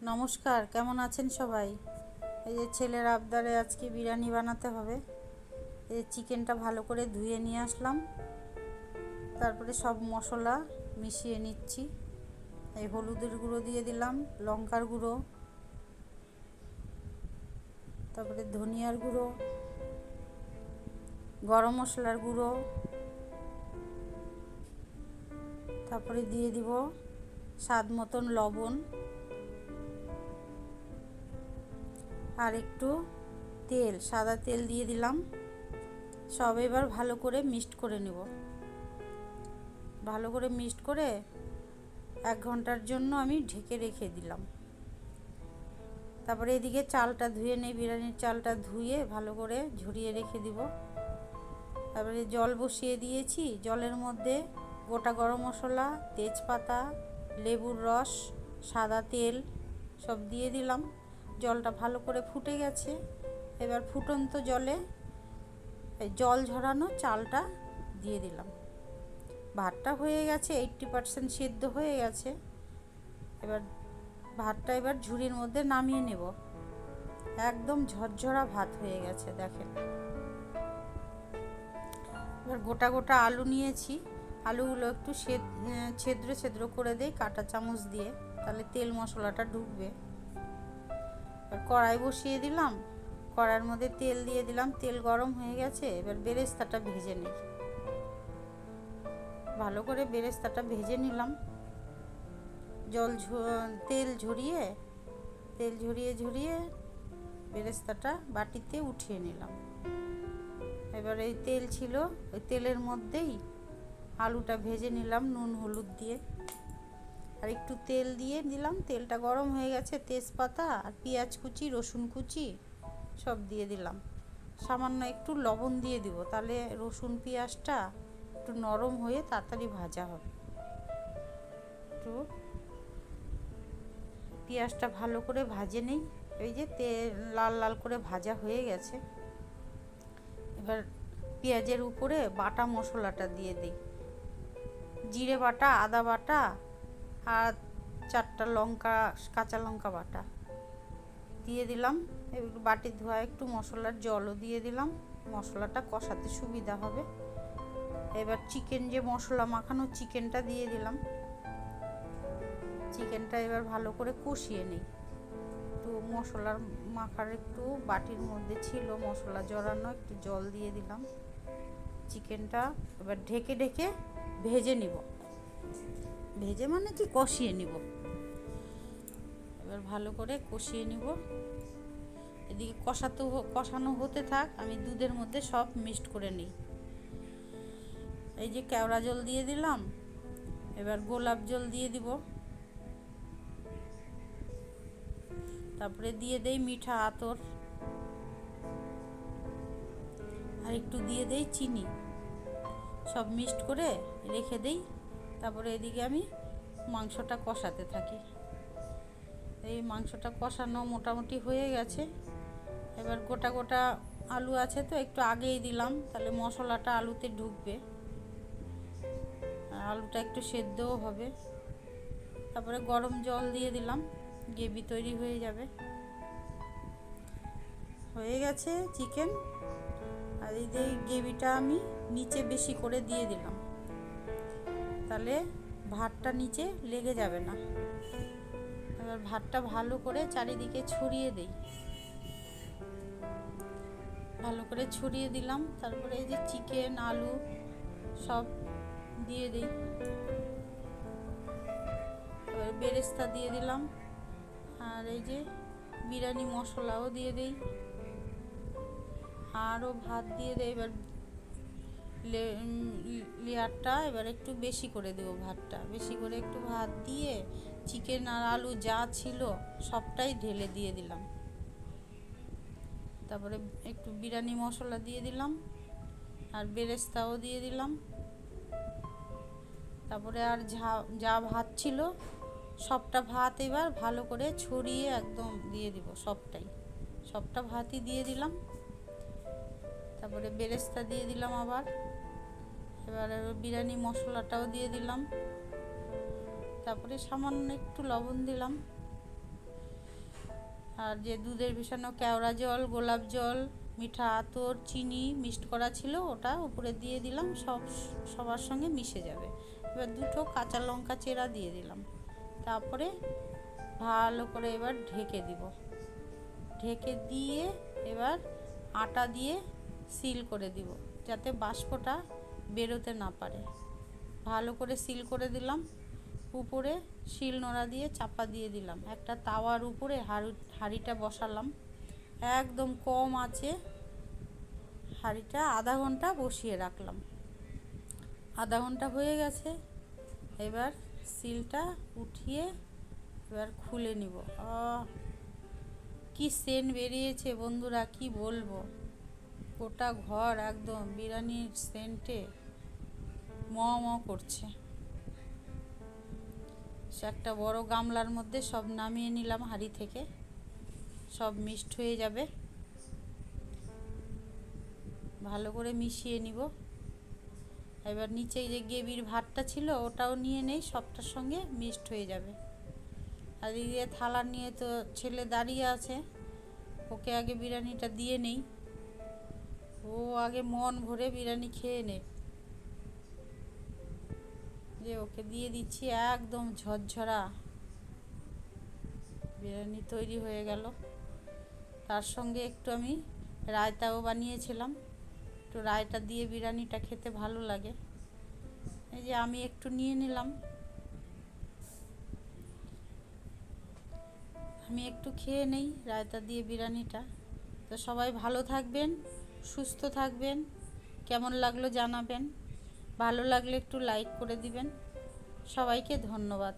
নমস্কার, কেমন আছেন সবাই? এই যে ছেলের আবদারে আজকে বিরিয়ানি বানাতে হবে। এই চিকেনটা ভালো করে ধুয়ে নিয়ে আসলাম, তারপরে সব মশলা মিশিয়ে নিচ্ছি। এই হলুদের গুঁড়ো দিয়ে দিলাম, লঙ্কার গুঁড়ো, তারপরে ধনিয়ার গুঁড়ো, গরম মশলার গুঁড়ো, তারপরে দিয়ে দিব স্বাদ মতন লবণ আর একটু তেল, সাদা তেল দিয়ে দিলাম। সব এবার ভালো করে মিক্সড করে নেব। ভালো করে মিক্সড করে 1 ঘন্টার জন্য আমি ঢেকে রেখে দিলাম। তারপরে এদিকে চালটা ধুয়ে নেই, বিরিয়ানির চালটা ধুয়ে ভালো করে ঝরিয়ে রেখে দিব। তারপরে জল বসিয়ে দিয়েছি, জলের মধ্যে গোটা গরম মশলা, তেজপাতা, লেবুর রস, সাদা তেল সব দিয়ে দিলাম। জলটা ভালো করে ফুটে গেছে। এবার ফুটন্ত জলে জল ঝরানো চালটা দিয়ে দিলাম। ভাতটা হয়ে গেছে, 80% সিদ্ধ হয়ে গেছে। এবার ভাতটা ঝুড়ির মধ্যে নামিয়ে নেব। একদম ঝরঝরা ভাত হয়ে গেছে, দেখেন। এবার গোটা গোটা আলু নিয়েছি, আলুগুলো একটু ছেদ্র ছেদ্র করে দেই কাঁটা চামচ দিয়ে, তাহলে তেল মশলাটা ঢুকবে। এবার কড়াই বসিয়ে দিলাম, কড়াইয়ের মধ্যে তেল দিয়ে দিলাম, তেল গরম হয়ে গেছে। এবার বেরেস্তাটা ভেজে নিই। ভালো করে বেরেস্তাটা ভেজে নিলাম। তেল ঝরিয়ে ঝরিয়ে বেরেস্তাটা বাটিতে উঠিয়ে নিলাম। এবার এই তেল ছিল, ওই তেলের মধ্যেই আলুটা ভেজে নিলাম নুন হলুদ দিয়ে। আর একটু তেল দিয়ে দিলাম, তেলটা গরম হয়ে গেছে। তেজপাতা আর পেঁয়াজ কুচি, রসুন কুচি সব দিয়ে দিলাম। সামান্য একটু লবণ দিয়ে দিব, তাহলে রসুন পেঁয়াজটা একটু নরম হয়ে তাড়াতাড়ি ভাজা হবে। একটু পেঁয়াজটা ভালো করে ভাজে নেই। এই যে তেল লাল লাল করে ভাজা হয়ে গেছে। এবার পেঁয়াজের উপরে বাটা মশলাটা দিয়ে দিই। জিরে বাটা, আদা বাটা আর 4টা লঙ্কা, কাঁচা লঙ্কা বাটা দিয়ে দিলাম। এবার বাটি ধোয়া একটু মশলার জলও দিয়ে দিলাম, মশলাটা কষাতে সুবিধা হবে। এবার চিকেন, যে মশলা মাখানো চিকেনটা দিয়ে দিলাম। চিকেনটা এবার ভালো করে কষিয়ে নিই। একটু মশলার মাখার একটু বাটির মধ্যে ছিল মশলা জড়ানো, একটু জল দিয়ে দিলাম। চিকেনটা এবার ঢেকে ঢেকে ভেজে নিব। ভেজে মানে কি, কষিয়ে নিব। এবার ভালো করে কষিয়ে নিব। এদিকে কষানো হতে থাক, আমি দুধের মধ্যে সব মিক্সড করে নিই। এই যে কেওড়া জল দিয়ে দিলাম, এবার গোলাপ জল দিয়ে দিব। তারপরে দিয়ে দেই মিঠা আতর, আর একটু দিয়ে দেই চিনি। সব মিক্সড করে রেখে দেই। তারপরে এদিকে আমি মাংসটা কষাতে থাকি। এই মাংসটা কষানো মোটামুটি হয়ে গেছে। এবার গোটা গোটা আলু আছে তো একটু আগেই দিলাম, তাহলে মশলাটা আলুতে ঢুকবে, আলুটা একটু সেদ্ধও হবে। তারপরে গরম জল দিয়ে দিলাম, গ্রেভি তৈরি হয়ে যাবে। হয়ে গেছে চিকেন। আর এই যে গ্রেভিটা আমি নিচে বেশি করে দিয়ে দিলাম, তাহলে ভাতটা নিচে লেগে যাবে না। এবার ভাতটা ভালো করে চারিদিকে ছড়িয়ে দেই। ভালো করে ছড়িয়ে দিলাম। তারপরে এই যে চিকেন, আলু সব দিয়ে দিই। এবার বেরেস্তা দিয়ে দিলাম, আর এই যে বিরিয়ানি মশলাও দিয়ে দিই। আরও ভাত দিয়ে দেয়। এবার লেয়ারটা এবার একটু বেশি করে দেবো, ভাতটা বেশি করে একটু ভাত দিয়ে চিকেন আর আলু যা ছিল সবটাই ঢেলে দিয়ে দিলাম। তারপরে একটু বিরিয়ানি মশলা দিয়ে দিলাম, আর বেরেস্তাও দিয়ে দিলাম। তারপরে আর যা ভাত ছিল সবটা ভাত এবার ভালো করে ছড়িয়ে একদম দিয়ে দিব, সবটা ভাতই দিয়ে দিলাম। তারপরে বেরেস্তা দিয়ে দিলাম আবার। এবার বিরিয়ানি মশলাটাও দিয়ে দিলাম। তারপরে সামান্য একটু লবণ দিলাম। আর যে দুধের মিশানো কেওড়া জল, গোলাপ জল, মিঠা আতর, চিনি মিক্সড করা ছিল ওটা উপরে দিয়ে দিলাম, সবার সঙ্গে মিশে যাবে। এবার দুটো কাঁচা লঙ্কা চেরা দিয়ে দিলাম। তারপরে ভালো করে এবার ঢেকে দিব। ঢেকে দিয়ে এবার আটা দিয়ে সিল করে দিব, যাতে বাষ্পটা বেরোতে না পারে। ভালো করে সিল করে দিলাম। উপরে শিল নোড়া দিয়ে চাপা দিয়ে দিলাম। একটা তাওয়ার উপরে হাঁড়িটা বসালাম, একদম কম আঁচে হাঁড়িটা আধা ঘন্টা বসিয়ে রাখলাম। আধা ঘন্টা হয়ে গেছে। এবার সিলটা উঠিয়ে এবার খুলে নিব। কি সেন্ট বেরিয়েছে বন্ধুরা, কি বলবো। গোটা ঘর একদম বিরিয়ানির সেন্টে ম ম করছে। একটা বড় গামলার মধ্যে সব নামিয়ে নিলাম হাঁড়ি থেকে, সব মিক্সড হয়ে যাবে। ভালো করে মিশিয়ে নিব। এবার নিচে যে গ্রেভির ভাতটা ছিল ওটাও নিয়ে নেই, সবটার সঙ্গে মিক্সড হয়ে যাবে। আর এদিকে থালা নিয়ে তো ছেলে দাঁড়িয়ে আছে, ওকে আগে বিরিয়ানিটা দিয়ে নেই। ও আগে মন ভরে বিরিয়ানি খেয়ে নে। যে ওকে দিয়ে দিচ্ছি, একদম ঝরঝরা বিরিয়ানি তৈরি হয়ে গেল। তার সঙ্গে একটু আমি রায়তাও বানিয়েছিলাম, একটু রায়তা দিয়ে বিরিয়ানিটা খেতে ভালো লাগে। এই যে আমি একটু নিয়ে নিলাম, আমি একটু খেয়ে নেই রায়তা দিয়ে বিরিয়ানিটা। তো সবাই ভালো থাকবেন, সুস্থ থাকবেন। কেমন লাগলো জানাবেন, ভালো লাগলে একটু লাইক করে দিবেন। সবাইকে ধন্যবাদ।